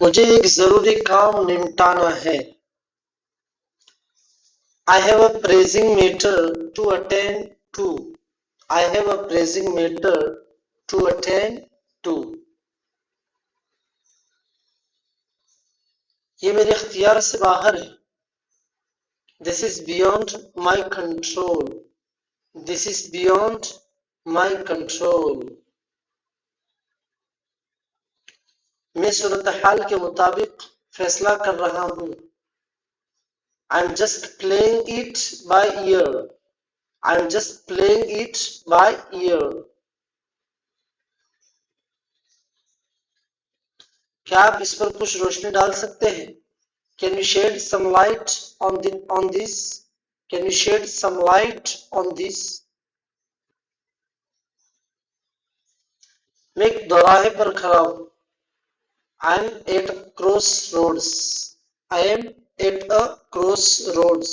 मुझे एक जरूरी काम निपटाना है। I have a pressing matter to attend to. I have a pressing matter to attend to. ये मेरे इख्तियार से बाहर है। This is beyond my control. This is beyond my control. मैं सूरत हाल के मुताबिक फैसला कर रहा हूँ। I'm just playing it by ear. I'm just playing it by ear. क्या आप इस पर कुछ रोशनी डाल सकते हैं? Can you shed some light on this? Can you shed some light on this? मैं एक दोराहे पर खड़ा हूँ। I am at a crossroads. I am at a crossroads.